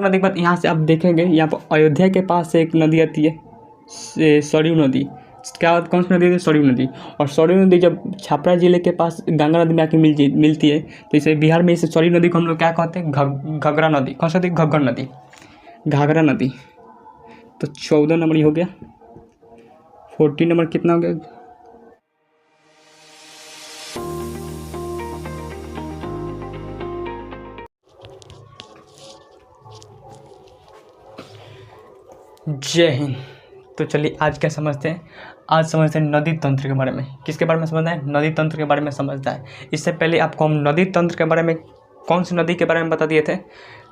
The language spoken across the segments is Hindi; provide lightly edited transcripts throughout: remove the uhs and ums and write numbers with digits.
नदी के बाद यहाँ से आप देखेंगे, यहाँ पर अयोध्या के पास से एक नदी आती है, सरयू नदी। क्या कौन सी नदी है? सरयू नदी। और सरयू नदी जब छपरा जिले के पास गंगा नदी में आके मिलती है, तो इसे बिहार में इसे सरयू नदी को हम लोग क्या कहते हैं? घघरा नदी। कौन सी नदी? घग्गर नदी, घाघरा नदी। तो 14 नंबर ही हो गया। 14 नंबर कितना हो गया? जय हिंद। तो चलिए आज क्या समझते हैं? आज समझते हैं नदी तंत्र के बारे में। किसके बारे में समझना है? नदी तंत्र के बारे में समझना है। इससे पहले आपको हम नदी तंत्र के बारे में, कौन सी नदी के बारे में बता दिए थे?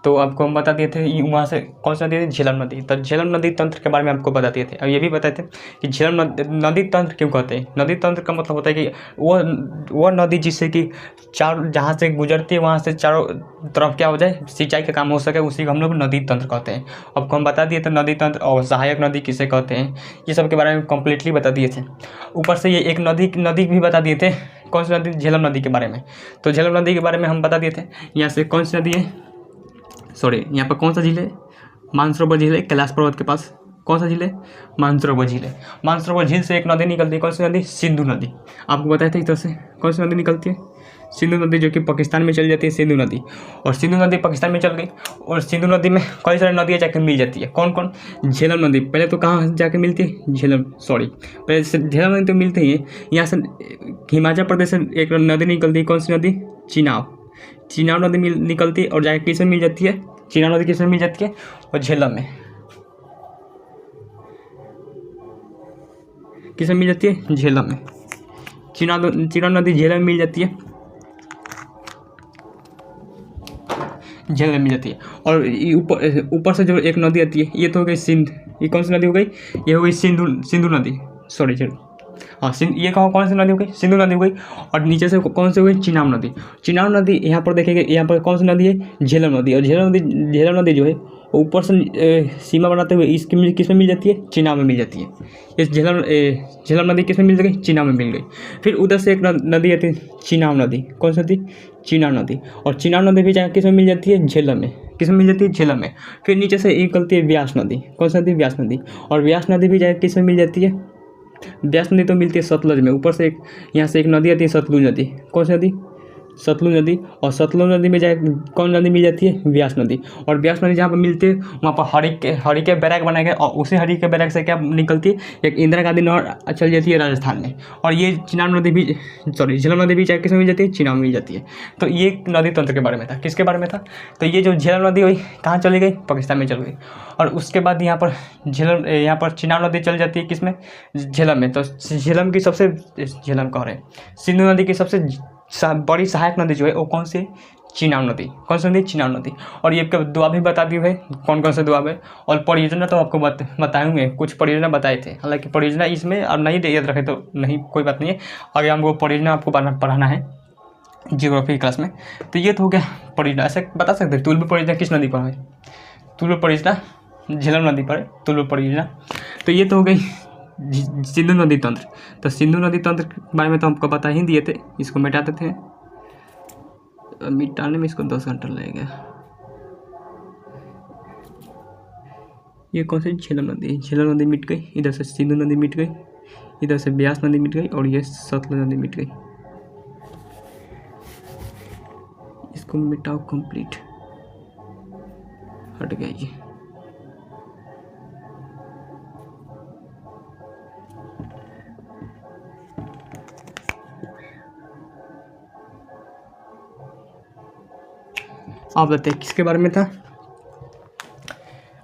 तो आपको हम बता दिए थे वहाँ से कौन सी नदी थी? झेलम नदी। तो झेलम नदी तंत्र के बारे में आपको बता दिए थे। और ये भी बताए थे कि झेलम नदी तंत्र क्यों कहते हैं। नदी तंत्र का मतलब होता है कि वो नदी जिससे कि जहाँ से गुजरती है वहाँ से चारों तरफ क्या हो जाए, सिंचाई का काम हो सके, उसी को हम लोग नदी तंत्र कहते हैं। आपको हम बता दिए थे नदी तंत्र और सहायक नदी किसे कहते हैं, ये सब के बारे में कम्प्लीटली बता दिए थे। ऊपर से ये एक नदी भी बता दिए थे। कौन सी नदी? झेलम नदी के बारे में। तो झेलम नदी के बारे में हम बता दिए थे। यहाँ से कौन सी नदी है? सॉरी, यहाँ पर कौन सा झील है? मानसरोवर झील है कैलाश पर्वत के पास। कौन सा झील है? मानसरोवर झील है। मानसरोवर झील से एक नदी निकलती है। कौन सी नदी? सिंधु नदी। आपको बताया था इस तरह से कौन सी नदी निकलती है? सिंधु नदी, जो कि पाकिस्तान में चली जाती है, सिंधु नदी। और सिंधु नदी पाकिस्तान में चल गई और सिंधु नदी में कई सारी नदियाँ जाकर मिल जाती है। कौन कौन? झेलम नदी। पहले तो कहाँ जाके मिलती है? पहले से झेलम नदी तो मिलती ही है। यहाँ से हिमाचल प्रदेश से एक नदी निकलती है। कौन सी नदी? चिनाब नदी निकलती है और जाके किस में मिल जाती है? चिनाब नदी किस में मिल जाती है? और झेलम में। किस में मिल जाती है? झेलम में। चिनाब नदी झेलम में मिल जाती है, झेलम में मिल जाती है। और ऊपर से जो एक नदी आती है, ये तो हो गई सिंध। ये कौन सी नदी हो गई? ये हो गई सिंधु नदी। सॉरी, हाँ, ये कौन सी नदी हो गई? सिंधु नदी हो गई। और नीचे से कौन सी हो गई? चिनाब नदी। चिनाब नदी यहाँ पर देखेंगे, यहाँ पर कौन सी नदी है? झेलम नदी। और झेलम नदी जो है ऊपर से सीमा बनाते हुए इसकी किस में मिल जाती है? चिनाब में मिल जाती है। इस झेलम नदी किस में मिल गई? चिनाब में मिल गई। फिर उधर से एक नदी आती है चिनाब नदी। कौन सी नदी? चिनाब नदी। और चिनाब नदी भी किस में मिल जाती है? झेलम में। किस में मिल जाती है? झेलम में। फिर नीचे से निकलती है व्यास नदी। कौन सी नदी? व्यास नदी। और व्यास नदी भी किस में मिल जाती है? व्यास नदी तो मिलती है सतलुज में। ऊपर से यहाँ से एक नदी आती है सतलुज नदी। कौन सी नदी? सतलुज नदी। और सतलुज नदी में कौन नदी मिल जाती है? व्यास नदी। और व्यास नदी जहाँ पर मिलती है वहाँ पर हरी के बैराक बनाए गए। और उसी हरी के बैराक से क्या निकलती है? एक इंदिरा गांधी नहर चल जाती है राजस्थान में। और ये चिनाब नदी भी, सॉरी, झेलम नदी भी किस में मिल जाती है? चिनाब में मिल जाती है। तो ये नदी तंत्र के बारे में था। किसके बारे में था? तो ये जो झेलम नदी हुई कहाँ चली गई? पाकिस्तान में चल गई। और उसके बाद यहाँ पर चिनाब नदी चल जाती है किस में? झेलम में। तो झेलम कह रहे हैं, सिंधु नदी की सबसे बड़ी सहायक नदी जो है वो कौन सी? चिनाब नदी। कौन सी नदी? चिनाब नदी। और ये दुआ भी बता दी है, कौन कौन से दुआ है। और परियोजना तो आपको बताएंगे, कुछ परियोजना बताए थे। हालांकि परियोजना इसमें अब नहीं याद रखे तो नहीं, कोई बात नहीं है। आगे हमको परियोजना आपको पढ़ाना है जियोग्राफी क्लास में। तो ये तो हो गया परियोजना। ऐसे बता सकते हैं तुलबु परियोजना किस नदी पर है? तुलबु परियोजना झेलम नदी पर है, तुलबु परियोजना। तो ये तो हो गई सिंधु नदी तंत्र। तो सिंधु नदी तंत्र के बारे में तो हमको बता ही दिए थे। इसको मिटा देते हैं। मिटाने में इसको 10 घंटा लगेगा। ये कौन सी? झेलम नदी। झेलम नदी मिट गई। इधर से सिंधु नदी मिट गई, इधर से व्यास नदी मिट गई और ये सतलुज नदी मिट गई। इसको मिटाओ, कंप्लीट, हट गया ये। आप बताइए किसके बारे में था?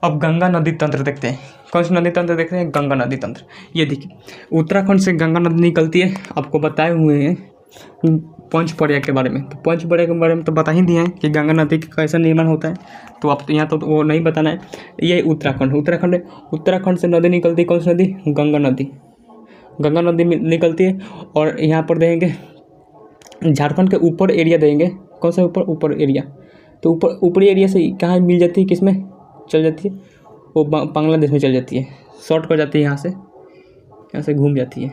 अब गंगा नदी तंत्र देखते हैं। कौन सी नदी तंत्र देखते हैं? गंगा नदी तंत्र। ये देखिए, उत्तराखंड से गंगा नदी निकलती है। आपको बताए हुए हैं पंचपड़िया के बारे में। तो पंचपड़िया के बारे में तो बता ही दिए हैं कि गंगा नदी का कैसा निर्माण होता है। तो आप यहाँ तो वो नहीं बताना है। ये उत्तराखंड से नदी निकलती है। कौन सी नदी? गंगा नदी निकलती है। और यहाँ पर देंगे झारखंड के ऊपर एरिया देंगे। कौन सा ऊपर एरिया? तो ऊपरी एरिया से कहाँ मिल जाती है? किस में चल जाती है? वो बांग्लादेश में चल जाती है। शॉर्ट कर जाती है, यहाँ से घूम जाती है।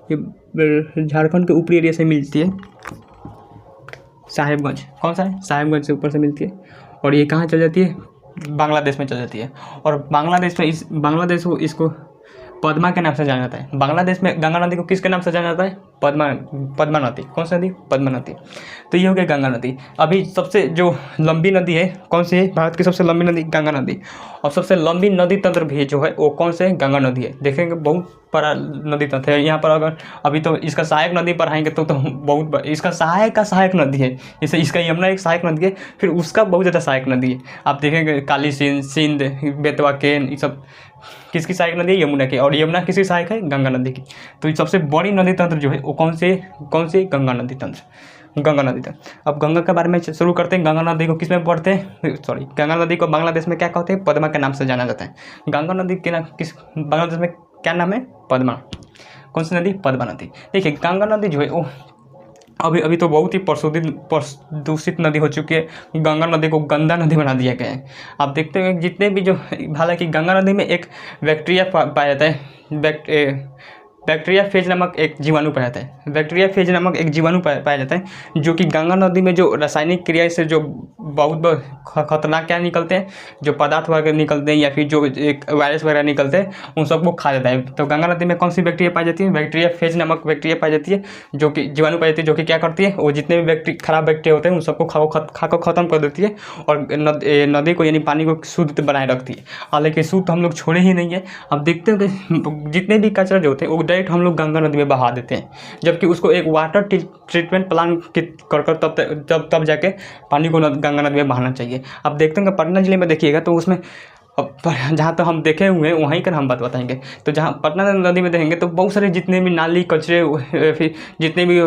ये झारखंड के ऊपरी एरिया से मिलती है। साहिबगंज, कौन सा है, साहिबगंज से ऊपर से मिलती है। और ये कहाँ चल जाती है, बांग्लादेश में चल जाती है। और बांग्लादेश में बांग्लादेश को इसको पद्मा के नाम से जाना जाता है। बांग्लादेश में गंगा नदी को किसके नाम से जाना जाता है, पद्मा नदी। कौन सी नदी, पद्मा नदी। तो ये हो गया गंगा नदी। अभी सबसे जो लंबी नदी है कौन सी है, भारत की सबसे लंबी नदी गंगा नदी। और सबसे लंबी नदी तंत्र भी जो है वो कौन से है, गंगा नदी है। देखेंगे बहुत बड़ा नदी तंत्र है यहाँ पर। अगर अभी तो इसका सहायक नदी पर आएंगे तो बहुत इसका सहायक का सहायक नदी है। जैसे इसका यमुना एक सहायक नदी है, फिर उसका बहुत ज़्यादा सहायक नदी है। आप देखेंगे काली सिंध, बेतवा केन, ये सब किसकी सहायक नदी है, यमुना की। और यमुना किसकी सहायक है, गंगा नदी की। तो ये सबसे बड़ी नदी तंत्र जो है वो कौन से गंगा नदी तंत्र, गंगा नदी तंत्र। अब गंगा के बारे में शुरू करते हैं। गंगा नदी को किस में पढ़ते हैं, सॉरी, गंगा नदी को बांग्लादेश में क्या कहते हैं, पद्मा के नाम से जाना जाता है। गंगा नदी के नाम किस, बांग्लादेश में क्या नाम है, पद्मा। कौन सी नदी, पद्मा नदी। देखिए गंगा नदी जो है वो अभी तो बहुत ही प्रदूषित नदी हो चुकी है। गंगा नदी को गंदा नदी बना दिया गया है। आप देखते हैं जितने भी जो, हालांकि गंगा नदी में एक बैक्टीरिया पाया जाता है, बैक्टीरिया फेज नामक एक जीवाणु पाया जाता है। बैक्टीरिया फेज नामक एक जीवाणु पाया जाता है जो कि गंगा नदी में जो रासायनिक क्रिया से जो बहुत खतरनाक क्या निकलते हैं, जो पदार्थ वगैरह निकलते हैं या फिर जो एक वायरस वगैरह निकलते हैं, उन सबको खा जाता है। तो गंगा नदी में कौन सी बैक्टीरिया पाई जाती है, बैक्टीरिया फेज नामक बैक्टीरिया पाई जाती है, जो कि जीवाणु पाई जाती है, जो कि क्या करती है, वो जितने भी खराब बैक्टीरिया होते हैं उन सबको खाकर खत्म कर देती है और नदी को यानी पानी को शुद्ध बनाए रखती है। हालांकि शुद्ध हम लोग छोड़े ही नहीं है। अब देखते हैं कि जितने भी कचरा जो होते हैं वो डायरेक्ट हम लोग गंगा नदी में बहा देते हैं, जबकि उसको एक वाटर ट्रीटमेंट प्लांट कर तब जाके पानी को गंगा नदी में बहाना चाहिए। अब देखते हैं पटना जिले में देखिएगा तो उसमें जहाँ तो हम देखे हुए हैं वहीं का हम बात बताएंगे। तो जहाँ पटना नदी में देखेंगे तो बहुत सारे जितने भी नाली कचरे, फिर जितने भी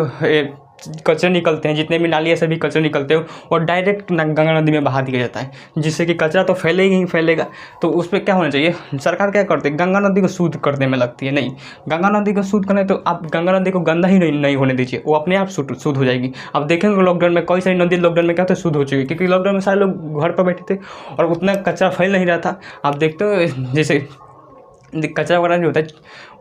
कचरे निकलते हैं, जितने भी नाली से भी कचरे निकलते हो और डायरेक्ट गंगा नदी में बहा दिया जाता है, जिससे कि कचरा तो फैलेगा ही फैलेगा। तो उस पर क्या होना चाहिए, सरकार क्या करती है, गंगा नदी को शुद्ध करने में लगती है। नहीं, गंगा नदी को शुद्ध करना है तो आप गंगा नदी को गंदा ही नहीं होने दीजिए, वो अपने आप शुद्ध हो जाएगी। अब देखेंगे लॉकडाउन में कई सारी नदी लॉकडाउन में क्या होता है, शुद्ध हो चुकी है, क्योंकि लॉकडाउन में सारे लोग घर पर बैठे थे और उतना कचरा फैल नहीं रहा था। आप देखते हो जैसे कचरा वगैरह जो होता है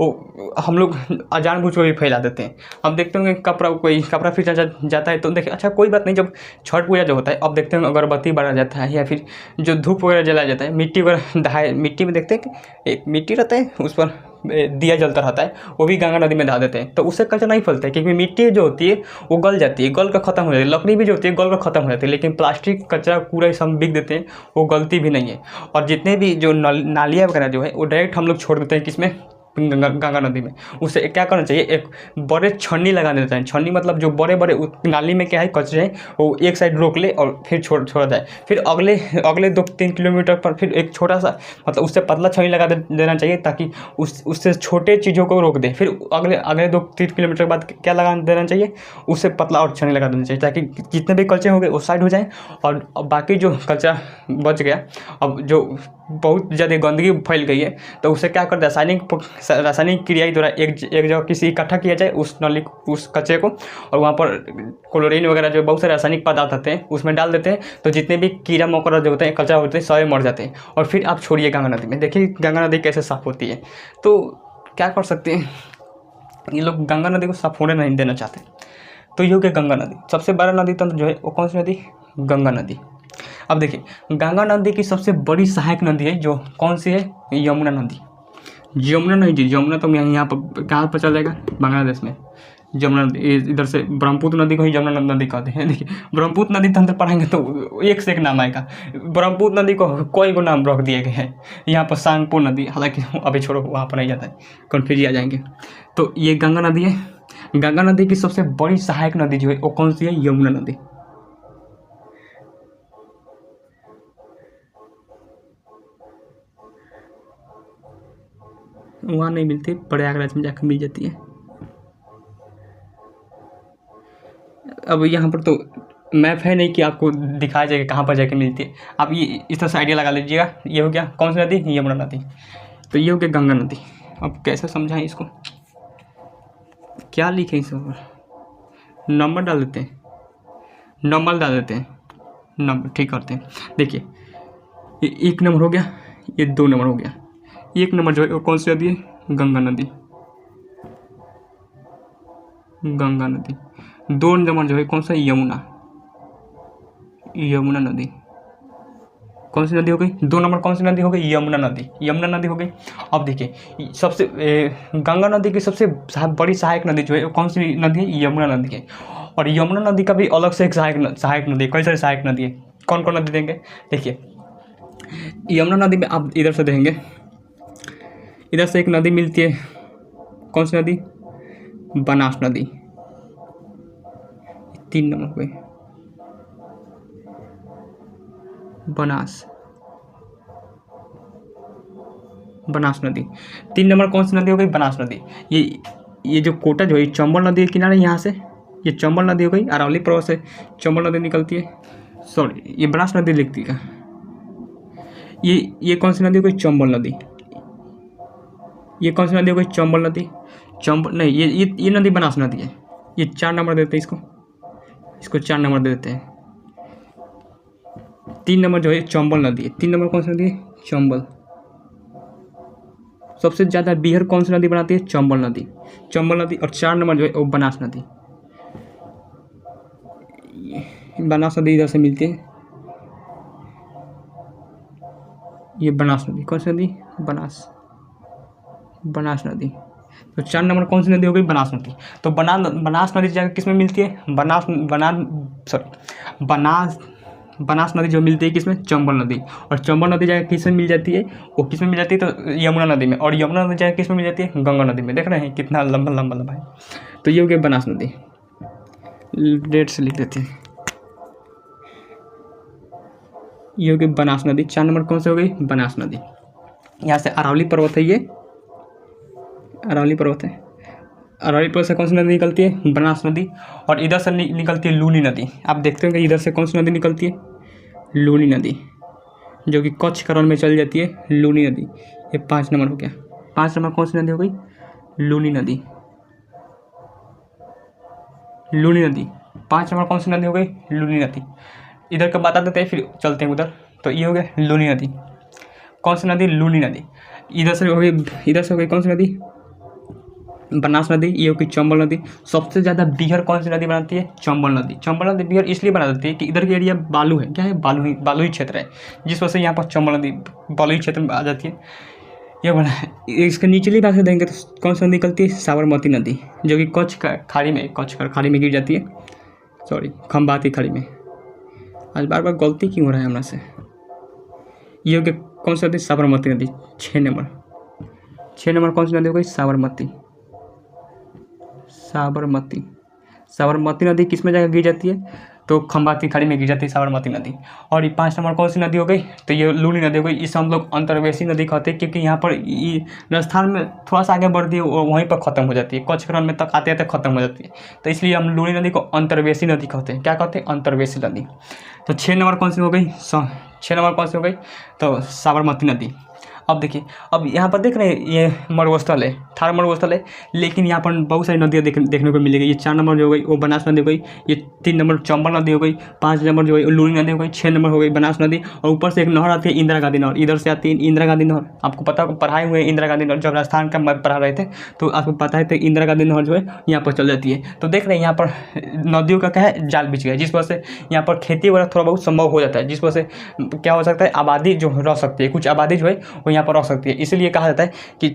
वो हम लोग जानबूझ कर भी फैला देते हैं। हम देखते होंगे कोई कपड़ा फिर जाता है तो देखिए अच्छा कोई बात नहीं, जब छठ पूजा जो होता है अब देखते हैं अगरबत्ती बारा जाता है या फिर जो धूप वगैरह जलाया जाता है, मिट्टी वगैरह मिट्टी में देखते हैं कि एक मिट्टी रहता है उस पर दिया जलता रहता है, वो भी गंगा नदी में डाल देते हैं। तो उससे कचरा नहीं फैलता है क्योंकि मिट्टी जो होती है वो गल जाती है, गल कर खत्म हो जाती है। लकड़ी भी जो होती है गल कर खत्म हो जाती है, लेकिन प्लास्टिक कचरा पूरा हम बिक देते हैं, वो गलती भी नहीं है। और जितने भी जो नालियाँ वगैरह जो है वो डायरेक्ट हम लोग छोड़ देते हैं किसमें, गंगा नदी में। उससे क्या करना चाहिए, एक बड़े छन्नी लगा देना चाहिए। छन्नी मतलब जो बड़े बड़े नाली में क्या है कचरे हैं वो एक साइड रोक ले और फिर छोड़ा जाए। फिर अगले 2-3 किलोमीटर पर फिर एक छोटा सा मतलब उससे पतला छन्नी लगा देना चाहिए ताकि उससे छोटे चीज़ों को रोक दे। फिर अगले 2-3 किलोमीटर बाद क्या लगा देना चाहिए, उससे पतला और छन्नी लगा देना चाहिए ताकि जितने भी कचरे हो गए वो साइड हो जाए और बाकी जो कचरा बच गया, अब जो बहुत ज़्यादा गंदगी फैल गई है तो उसे क्या करते हैं, रासायनिक क्रिया द्वारा एक जगह किसी इकट्ठा किया जाए उस कचरे को, और वहाँ पर क्लोरीन वगैरह जो बहुत सारे रासायनिक पदार्थ आते हैं उसमें डाल देते हैं। तो जितने भी कीड़ा मकोड़ा जो होते हैं कचरा होते हैं सारे मर जाते हैं। और फिर आप छोड़िए गंगा नदी में, देखिए गंगा नदी कैसे साफ़ होती है। तो क्या कर सकते हैं, ये लोग गंगा नदी को साफ होने नहीं देना चाहते। तो ये हो गया गंगा नदी। सबसे बड़ा नदी तंत्र जो है वो कौन सी नदी, गंगा नदी। अब देखिए गंगा नदी की सबसे बड़ी सहायक नदी है जो कौन सी है, यमुना नदी। यमुना नहीं जी, यमुना तो यहाँ पर कहाँ पर चलेगा, बांग्लादेश में। यमुना नदी इधर से ब्रह्मपुत्र नदी को ही यमुना नदी कहते हैं। देखिए ब्रह्मपुत्र नदी तंत्र पढ़ेंगे तो एक से एक नाम आएगा। ब्रह्मपुत्र नदी को कोई को नाम रख दिए गए हैं। यहाँ पर सांगपो नदी, हालांकि अभी छोड़ो वहाँ पर नहीं जाता है, कन्फ्यूज आ जाएंगे। तो ये गंगा नदी है। गंगा नदी की सबसे बड़ी सहायक नदी जो है वो कौन सी है, यमुना नदी। वहाँ नहीं मिलती, प्रयागराज में जाकर मिल जाती है। अब यहाँ पर तो मैप है नहीं कि आपको दिखाया जाएगा कहाँ पर जाके मिलती है। आप ये इस तरह से आइडिया लगा लीजिएगा। ये हो गया कौन सी नदी, यमुना नदी। तो ये हो गया गंगा नदी। अब कैसे समझाएं इसको, क्या लिखें इस पर, नंबर डाल देते हैं, नंबर ठीक करते हैं। देखिए ये 1 नंबर हो गया, ये 2 नंबर हो गया। 1 नंबर जो है वो कौन सी नदी है, गंगा नदी। 2 नंबर जो है कौन सा, यमुना। यमुना नदी। कौन सी नदी हो गई? 2 नंबर कौन सी नदी हो गई? यमुना नदी। यमुना नदी हो गई। अब देखिए सबसे गंगा नदी की सबसे बड़ी सहायक नदी जो है वो कौन सी नदी है? यमुना नदी है। और यमुना नदी का भी अलग से एक सहायक नदी है। कई सारी सहायक नदी है। कौन कौन नदी देंगे? देखिए यमुना नदी में आप इधर से देखेंगे, इधर से एक नदी मिलती है। कौन सी नदी? बनास नदी। 3 नंबर हो गई बनास नदी। 3 नंबर कौन सी नदी हो गई? बनास नदी। ये जो कोटा जो है चंबल नदी के किनारे यहाँ से ये चंबल नदी हो गई। अरावली पर्वत से चंबल नदी निकलती है। सॉरी ये बनास नदी लिखती है। ये कौन सी नदी हो गई? चंबल नदी। ये कौन सी नदी हो गई? चंबल नदी। चंबल नहीं, ये नदी बनास नदी है। ये 4 नंबर देते हैं इसको 4 नंबर दे देते हैं। 3 नंबर जो है चंबल नदी है। 3 नंबर कौन सी नदी है? चंबल। सबसे ज़्यादा बीहर कौन सी नदी बनाती है? चंबल नदी। चंबल नदी। और 4 नंबर जो है वो बनास नदी। बनास नदी इधर से मिलती है। ये बनास नदी। कौन सी नदी? बनास नदी। तो 4 नंबर कौन सी नदी हो गई? बनास नदी। तो बनास नदी जाकर किस में मिलती है? बनास नदी जो मिलती है किसमें? चंबल नदी। और चंबल नदी जाकर किस में मिल जाती है? वो किस में मिल जाती है? तो यमुना नदी में। और यमुना नदी जाकर किस में मिल जाती है? गंगा नदी में। देख रहे हैं कितना लंबा लंबा लंबा है। तो ये हो गया बनास नदी। डेट से लिख देते हैं। ये हो गई बनास नदी। 4 नंबर कौन सी हो गई? बनास नदी। यहाँ से अरावली पर्वत है। ये अरावली पर्वत है। अरावली पर्वत से कौन सी नदी निकलती है? बनास नदी। और इधर से निकलती है लूनी नदी। आप देखते होंगे इधर से कौन सी नदी निकलती है? लूनी नदी, जो कि कच्छ करण में चल जाती है। लूनी नदी। ये 5 नंबर हो गया। 5 नंबर कौन सी नदी हो गई? लूनी नदी। लूनी नदी। 5 नंबर कौन सी नदी हो गई? लूनी नदी। इधर का बता देते हैं फिर चलते हैं उधर। तो ये हो गया लूनी नदी। कौन सी नदी? लूनी नदी। इधर से हो गई कौन सी नदी? बनास नदी। ये हो गई चंबल नदी। सबसे ज़्यादा बीहर कौन सी नदी बनाती है? चंबल नदी। चंबल नदी बीहर इसलिए बना देती है कि इधर का एरिया बालू है। क्या है? बालुई क्षेत्र है, जिस वजह से यहाँ पर चंबल नदी बालुई क्षेत्र में आ जाती है। ये बना है। इसके निचली भाग से देंगे तो कौन सी नदी निकलती है? साबरमती नदी, जो कि कच्छ खाड़ी में गिर जाती है। सॉरी, खंबाती खाड़ी में। आज बार बार गलती क्यों हो रहा है हमरा से? ये हो गया कौन सी नदी? साबरमती नदी। 6 नंबर कौन सी नदी हो गई? साबरमती नदी किस में जाकर गिर जाती है? तो खंबाती खाड़ी में गिर जाती है साबरमती नदी। और ये 5 नंबर कौन सी नदी हो गई? तो ये लूनी नदी हो गई। इसे हम लोग अंतर्वेशी नदी कहते हैं, क्योंकि यहाँ पर राजस्थान में थोड़ा सा आगे बढ़ती है और वहीं पर ख़त्म हो जाती है। कच्छ रण में तक आते आते ख़त्म हो जाती है। तो इसलिए हम लूनी नदी को अंतर्वेशी नदी कहते हैं। क्या कहते हैं? अंतर्वेशी नदी। तो 6 नंबर कौन सी हो गई? 6 नंबर कौन सी हो गई? तो साबरमती नदी। अब देखिए, अब यहाँ पर देख रहे हैं ये मरुस्थल है, थार मरुस्थल है, लेकिन यहाँ पर बहुत सारी नदियाँ देखने को मिलेगी। ये 4 नंबर जो हो गई वो बनास नदी हो गई। ये 3 नंबर चंबल नदी हो गई। 5 नंबर जो है लूनी नदी हो गई। 6 नंबर हो गई बनास नदी। और ऊपर से एक नहर आती है, इंदिरा गांधी नहर। इधर से आती है इंदिरा गांधी नहर। आपको पता पढ़ाए हुए इंदिरा गांधी नहर, जब राजस्थान का मध्य पढ़ा रहे थे तो आपको पता है, तो इंदिरा गांधी नहर जो है यहाँ पर चल जाती है। तो देख रहे हैं यहाँ पर नदियों का क्या है? जाल बिछ गया, जिस वजह से यहाँ पर खेती वगैरह थोड़ा बहुत संभव हो जाता है। जिस वजह से क्या हो सकता है? आबादी जो रह सकती है, कुछ आबादी जो है वो यहाँ पर रह सकती है। इसलिए कहा जाता है कि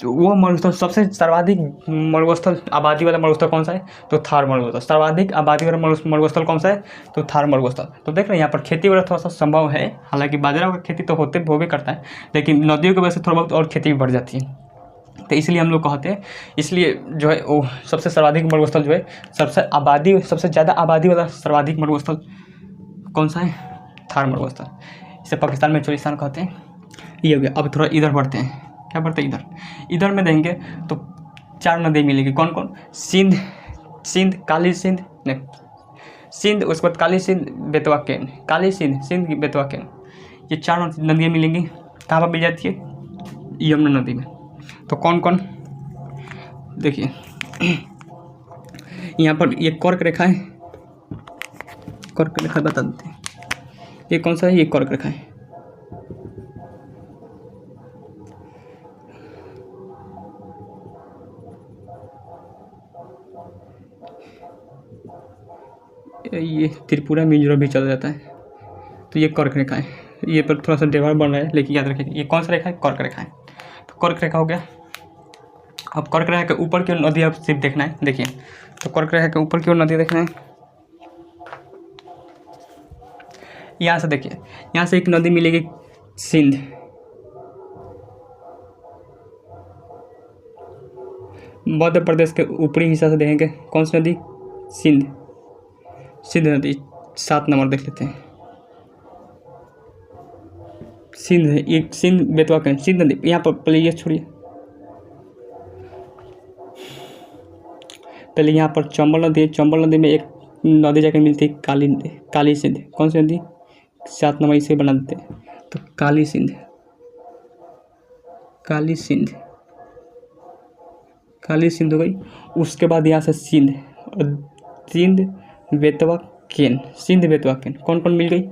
वो मरुस्थल सबसे सर्वाधिक मरुस्थल आबादी वाला मरुस्थल कौन सा है? तो थार मरुस्थल। सर्वाधिक आबादी वाला मरुस्थल कौन सा है? तो थार मरुस्थल। तो देख रहे हैं यहाँ पर खेती वगैरह थोड़ा सा संभव है। हालांकि बाजरा का खेती तो होवे करता है, लेकिन नदियों की वजह से थोड़ा बहुत और खेती भी बढ़ जाती है। तो इसलिए हम लोग कहते हैं, इसलिए जो है वो सबसे सर्वाधिक मरुस्थल जो है, सबसे ज़्यादा आबादी वाला सर्वाधिक मरुस्थल कौन सा है? थार मरुस्थल। इसे पाकिस्तान में चोलिस्तान कहते हैं। ये हो गया। अब थोड़ा इधर बढ़ते हैं। क्या बढ़ते हैं? इधर में देंगे तो 4 नदी मिलेगी। कौन कौन? सिंध, काली सिंध, नहीं सिंध, उसके बाद काली सिंध, बेतवा केन। काली सिंध बेतवा केन, ये 4 नदियाँ मिलेंगी। कहाँ पर मिल जाती है? यमुना नदी में। तो कौन कौन? देखिए यहाँ पर ये कर्क रेखा है, कर्क रेखा बता देते हैं। ये कौन सा है? ये कर्क रेखा है। ये त्रिपुरा मिजोरम भी चला जाता है। तो ये कर्क रेखा है। ये पर थोड़ा सा डेवलप बन रहा है, लेकिन याद रखिए ये कौन सा रेखा है, कर्क रेखा है। तो कर्क रेखा हो गया। अब कर्क रेखा के ऊपर की ओर नदी अब सिर्फ देखना है। देखिए, तो कर्क रेखा के ऊपर की ओर नदी देखना है। यहाँ से देखिए, यहाँ से एक नदी मिलेगी सिंध, मध्य प्रदेश के ऊपरी हिस्सा से देखेंगे कौन सी नदी, सिंध, सिंध नदी 7 नंबर देख लेते हैं। सिंध है, एक सिंध बेतवा का सिंध नदी। यहाँ पर पहले ये छोड़िए, पहले यहाँ पर चंबल नदी है। चंबल नदी में एक नदी जाकर मिलती है काली सिंध। कौन सी नदी, 7 नंबर इसे बना देते हैं। तो काली सिंध, काली सिंध, काली सिंध हो गई। उसके बाद यहाँ से सिंध, और सिंध बेतवा केन, सिंध बेतवा केन कौन कौन मिल गई,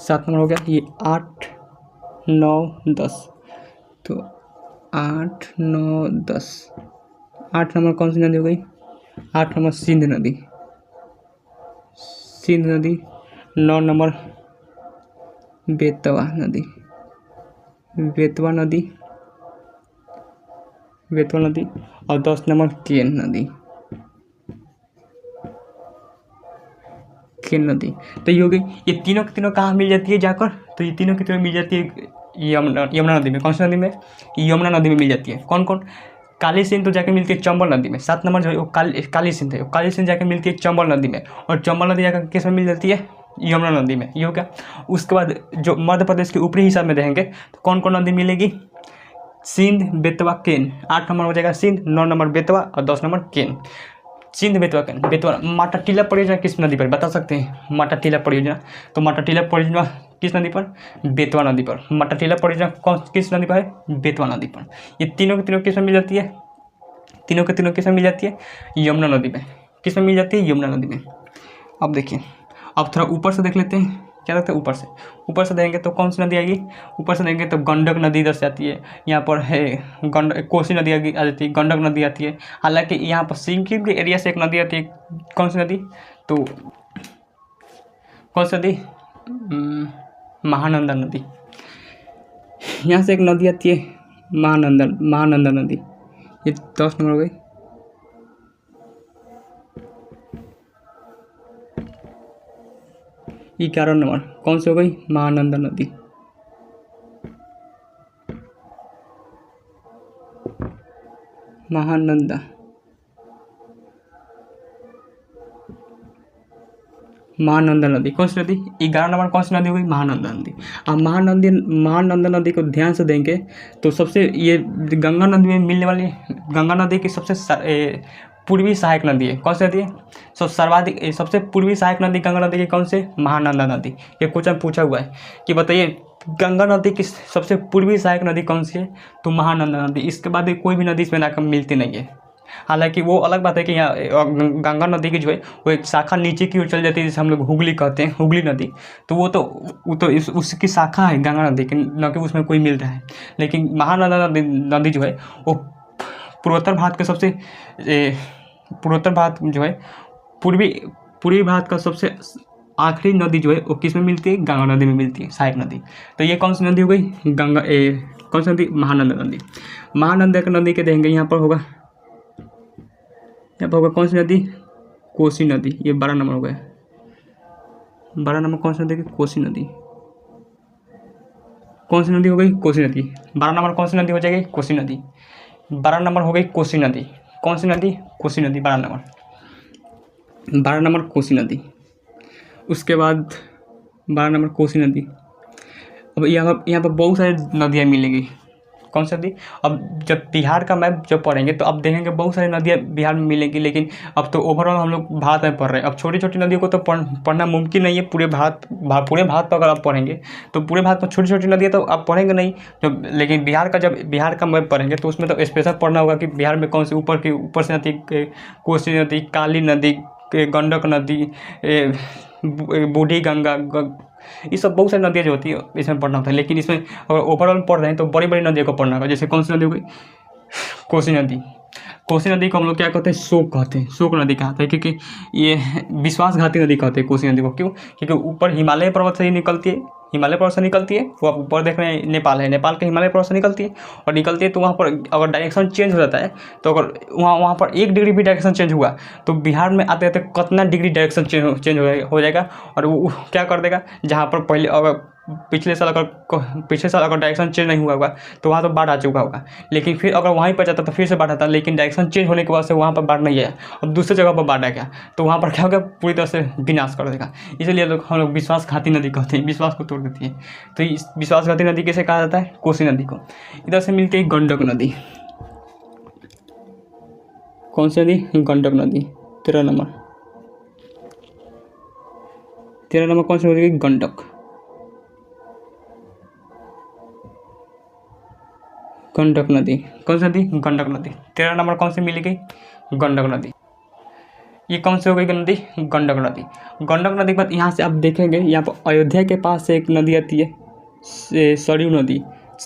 सात नंबर हो गया। ये 8, 9, 10, तो 8, 9, 10, 8 नंबर कौन सी नदी हो गई, 8 नंबर सिंध नदी, सिंध नदी। 9 नंबर बेतवा नदी, बेतवा नदी, बेतवा नदी। और 10 नंबर केन नदी, केन नदी। तो ये हो गई। ये तीनों की तीनों कहाँ मिल जाती है जाकर, तो ये तीनों की तीनों मिल जाती है यमुना नदी में। कौन सी नदी में, यमुना नदी में मिल जाती है। कौन कौन, काली सिंध तो जाके मिलती है चंबल नदी में। 7 नंबर जो है वो काली सिंध है, काली सिंध जाके मिलती है चंबल नदी में, और चंबल नदी जाकर किस में मिल जाती है, यमुना नदी में। ये हो गया। उसके बाद जो मध्य प्रदेश के ऊपरी हिस्सा में देखेंगे तो कौन कौन नदी मिलेगी, सिंध बेतवा केन। 8 नंबर हो जाएगा सिंध, 9 नंबर बेतवा और 10 नंबर केन। सिंध बेतवा केन, बेतवा। माटा टीला परियोजना किस नदी पर बता सकते हैं, माटा टीला परियोजना। तो माटा टीला परियोजना किस नदी पर, बेतवा नदी पर। माटा टीला परियोजना कौन किस नदी पर है, बेतवा नदी पर। ये तीनों की तीनों किस में मिल जाती है, तीनों के तीनों किस में मिल जाती है, यमुना नदी में। किस में मिल जाती है, यमुना नदी में। अब देखिए, अब थोड़ा ऊपर से देख लेते हैं, क्या लगता है ऊपर से देखेंगे तो कौन सी नदी आएगी, ऊपर से देखेंगे तो गंडक नदी इधर से आती है। यहाँ पर है कोसी नदी आ जाती है, गंडक नदी आती है। हालांकि यहाँ पर सिक्किम के एरिया से एक नदी आती है, कौन सी नदी, तो कौन सी नदी, महानंदा नदी। यहाँ से एक नदी आती है महानंदा नदी। ये 10 नंबर हो गई। ये 11 नंबर कौन सी हो गई, महानंदा नदी। महानंदा, महानंदा नदी कौन सी नदी, 11 नंबर कौन सी नदी हो गई, महानंदा नदी। अब महानंदा नदी को ध्यान से देंगे तो सबसे ये गंगा नदी में मिलने वाली, गंगा नदी की सबसे पूर्वी सहायक नदी है। कौन सी नदी है, सर्वाधिक सबसे पूर्वी सहायक नदी गंगा नदी की कौन से, महानंदा नदी। ये क्वेश्चन पूछा हुआ है कि बताइए गंगा नदी की सबसे पूर्वी सहायक नदी कौन सी है, तो महानंदा नदी। इसके बाद कोई भी नदी इसमें ना मिलती नहीं है। हालांकि वो अलग बात है कि यहाँ गंगा नदी की जो है वो एक शाखा नीचे की ओर चल जाती है, जिसे हम लोग हुगली कहते हैं, हुगली नदी। तो वो तो उसकी शाखा है गंगा नदी की, न कि उसमें कोई मिल रहा है। लेकिन महानंदा नदी जो है वो पूर्वोत्तर भारत के सबसे पूर्वोत्तर भारत जो है पूर्वी भारत का सबसे आखिरी नदी जो है वो किस में मिलती है, गंगा नदी में मिलती है, सहायक नदी। तो ये कौन सी नदी हो गई, कौन सी नदी, महानंदा नदी। महानंदा नदी के देखेंगे यहाँ पर होगा कौन सी नदी, कोसी नदी। ये 12 नंबर हो गया। 12 नंबर कौन सी नदी, कोसी नदी। कौन सी नदी हो गई, कोसी नदी। 12 नंबर कौन सी नदी हो जाएगी, कोसी नदी। 12 नंबर हो गई कोसी नदी। कौन सी नदी, कोसी नदी। 12 नंबर कोसी नदी। उसके बाद 12 नंबर कोसी नदी। अब यहाँ पर बहुत सारी नदियाँ मिलेंगी। कौन सी नदी, अब जब बिहार का मैप जब पढ़ेंगे तो अब देखेंगे बहुत सारी नदियाँ बिहार में मिलेंगी। लेकिन अब तो ओवरऑल हम लोग भारत में पढ़ रहे हैं। अब छोटी छोटी नदियों को तो पढ़ना मुमकिन नहीं है पूरे भारत पर। अगर आप पढ़ेंगे तो पूरे भारत में छोटी छोटी नदियाँ तो आप पढ़ेंगे नहीं। जब लेकिन बिहार का मैप पढ़ेंगे तो उसमें तो स्पेशल पढ़ना होगा कि बिहार में कौन सी ऊपर से नदी, कोसी नदी, काली नदी, गंडक नदी, बूढ़ी गंगा ये सब बहुत सारी नदियाँ जो होती है इसमें पढ़ना होता है। लेकिन इसमें अगर ओवरऑल पढ़ रहे हैं तो बड़ी बड़ी नदियों को पढ़ना होगा। जैसे कौन सी नदी हो गई, कोसी नदी। कोसी नदी को हम लोग क्या कहते हैं, शोक कहते हैं, शोक नदी कहते हैं, क्योंकि ये विश्वासघाती नदी कहते हैं कोसी नदी को। क्यों? क्योंकि ऊपर हिमालय पर्वत से ही निकलती है, हिमालय पर्वत से निकलती है। वो आप ऊपर देख रहे हैं नेपाल है, नेपाल के हिमालय पर्वत से निकलती है और निकलती है तो वहाँ पर अगर डायरेक्शन चेंज हो जाता है तो अगर वहाँ पर 1 डिग्री भी डायरेक्शन चेंज हुआ तो बिहार में आते आते कितना डिग्री डायरेक्शन चेंज हो जाएगा। और वो क्या कर देगा, जहाँ पर पहले अगर पिछले साल अगर डायरेक्शन चेंज नहीं हुआ होगा तो वहाँ तो बाढ़ आ चुका होगा। लेकिन फिर अगर वहीं पर जाता तो फिर से बाढ़ आता, लेकिन डायरेक्शन चेंज होने के बाद से वहाँ पर बाढ़ नहीं आया और दूसरी जगह पर बाढ़ आ गया तो वहाँ पर क्या होगा, पूरी तरह से विनाश कर देगा। इसलिए हम लोग विश्वासघाती नदी कहते हैं, विश्वास को तोड़ देती है। तो इस विश्वासघाती नदी कैसे कहा जाता है, कोसी नदी को। इधर से मिलती है गंडक नदी। कौन सी नदी, गंडक नदी। 13 नंबर कौन सी हो जाएगी, गंडक। गंडक नदी, कौन सी नदी, गंडक नदी। 13 नंबर कौन सी मिलेगी, गंडक नदी। ये कौन सी हो गई नदी, गंडक नदी। गंडक नदी के बाद यहाँ से आप देखेंगे यहाँ पर अयोध्या के पास से एक नदी आती है, सरयू नदी।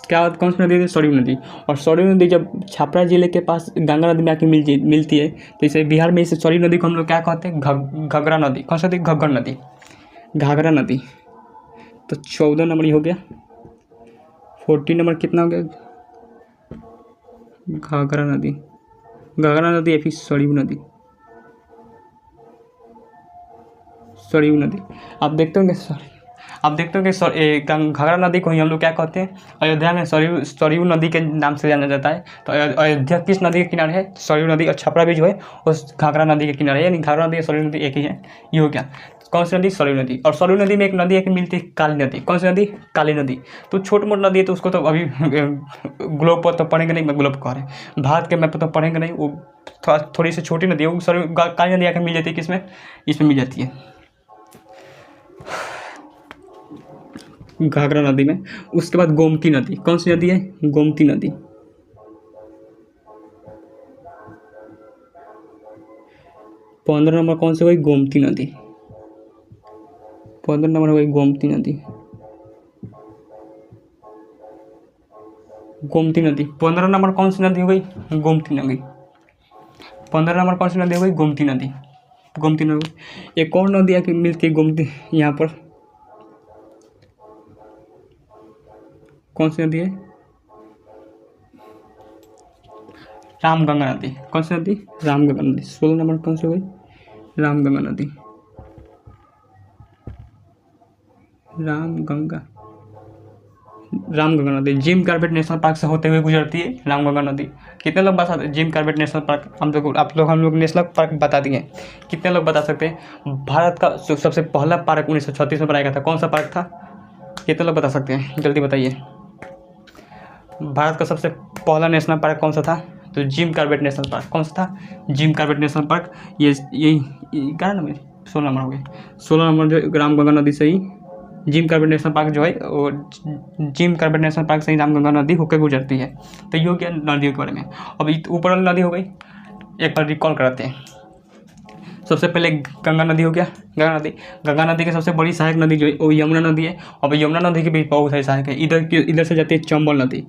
क्या, कौन सी नदी है, सरयू नदी। और सरयू नदी जब छपरा जिले के पास गंगा नदी में आके मिलती है तो इसे बिहार में इसे सरयू नदी को हम लोग क्या कहते हैं, घाघरा नदी। कौन सी नदी, घग्गर नदी, घाघरा नदी। तो 14 नंबर हो गया। 14 नंबर कितना हो गया, घाघरा नदी। घाघरा नदी या फिर सरयू नदी, सरयू नदी। आप देखते होंगे घाघरा नदी को ही हम लोग क्या कहते हैं, अयोध्या में सरयू नदी के नाम से जाना जाता है। तो अयोध्या किस नदी के किनारे है, सरयू नदी। और छपरा भी जो है उस घाघरा नदी के किनारे है, यानी घाघरा नदी और सरयू नदी एक ही है। ये हो गया कौन सी नदी, सरयू नदी। और सरयू नदी में एक नदी है कि मिलती है, काली नदी। कौन सी नदी, काली नदी। तो छोटी मोटी नदी है तो उसको तो अभी ग्लोब पर तो पढ़ेंगे नहीं, मैं ग्लोब कह रहे हैं, भारत के मैप पर तो पढ़ेंगे नहीं। वो थोड़ी सी छोटी नदी है, वो सरयू काली नदी आकर मिल जाती है, किसमें, इसमें मिल जाती है, घाघरा नदी में। उसके बाद गोमती नदी। कौन सी नदी है, गोमती नदी। पंद्रह नंबर कौन सी हुई, गोमती नदी। 15 नंबर हो गई गोमती नदी। गोमती नदी 15 नंबर कौन सी नदी हो गई, गोमती नदी। 15 नंबर कौन सी नदी हो गई, गोमती नदी। गोमती नदी। एक और नदी आके मिलती है गोमती, यहाँ पर कौन सी नदी है, रामगंगा नदी। कौन सी नदी, रामगंगा नदी। 16 नंबर कौन सी हो गई, रामगंगा नदी। रामगंगा नदी जिम कॉर्बेट नेशनल पार्क से होते हुए गुजरती है रामगंगा नदी। कितने लोग बता सकते, जिम कॉर्बेट नेशनल पार्क हम लोग नेशनल पार्क बता दिए। कितने लोग बता सकते हैं, भारत का सबसे पहला पार्क 1936 में बनाया गया था, कौन सा पार्क था, कितने लोग बता सकते हैं, जल्दी बताइए। भारत का सबसे पहला नेशनल पार्क कौन सा था, तो जिम कॉर्बेट नेशनल पार्क। कौन सा था, जिम कॉर्बेट नेशनल पार्क। ये 11 नंबर 16 नंबर हो गए। 16 नंबर जो रामगंगा नदी से ही जिम कॉर्बेट नेशनल पार्क जो है, और जिम कॉर्बेट नेशनल पार्क से ही रामगंगा नदी होकर गुजरती है। तो ये हो गया नदियों के बारे में। अब ऊपर वाली नदी हो गई, एक बार रिकॉल कराते हैं। सबसे पहले गंगा नदी हो गया, गंगा नदी की सबसे बड़ी सहायक नदी जो है वो यमुना नदी है। और यमुना नदी के भी बहुत सारी सहायक है। इधर से जाती है चंबल नदी,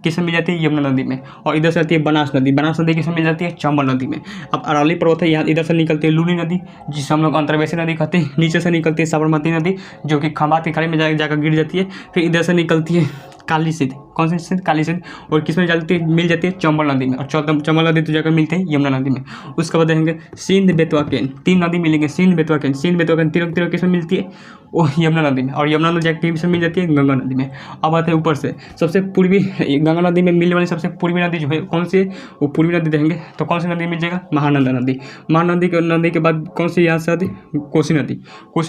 किसमें मिल जाती है, यमुना नदी में। और इधर से आती है बनास नदी किसमें मिल जाती है, चंबल नदी में। अब अरावली पर्वत है, यहाँ इधर से निकलती है लूनी नदी, जिसे हम लोग अंतर्वेशी नदी कहते हैं। नीचे से निकलती है साबरमती नदी, जो कि खंभात की खाड़ी में जाकर गिर जाती है। फिर इधर से निकलती है काली सिंध। कौन सी सिंध, काली सिंध। और किसमें मिल जाती है, चंबल नदी में। और चंबल नदी तो जाकर मिलते हैं यमुना नदी में। उसके बाद देखेंगे सिंध बेतवा केन, 3 नदी मिलेंगे, सिंध बेतवा केन तीनों किसमें मिलती है, वो यमुना नदी में। और यमुना नदी जाकर किसमें मिल जाती है, गंगा नदी में। अब आते हैं ऊपर से, सबसे पूर्वी गंगा नदी में मिलने वाली सबसे पूर्वी नदी जो है कौन सी है, वो पूर्वी नदी देखेंगे तो कौन सी नदी मिल जाएगा, महानंदा नदी। महानदी के बाद कौन सी यहाँ से आती, कोसी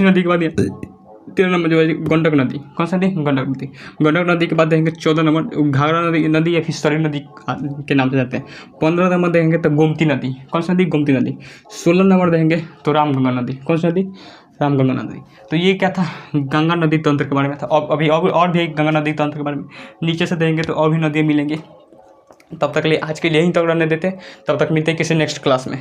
नदी के बाद 13 नंबर जो है गंडक नदी। कौन सी नदी, गंडक नदी के बाद देखेंगे 14 नंबर घाघरा नदी या फिर सरयू नदी के नाम से जाते हैं। 15 नंबर देखेंगे तो गोमती नदी। कौन सी नदी, गोमती नदी। 16 नंबर देखेंगे तो रामगंगा नदी। कौन सी नदी, रामगंगा नदी। तो ये क्या था, गंगा नदी तंत्र के बारे में था। अभी और भी एक गंगा नदी तंत्र के बारे में नीचे से देखेंगे तो और भी नदियाँ मिलेंगी। तब तक के लिए आज के लिए यहीं तक रहने देते, तब तक मिलते हैं किसी नेक्स्ट क्लास में।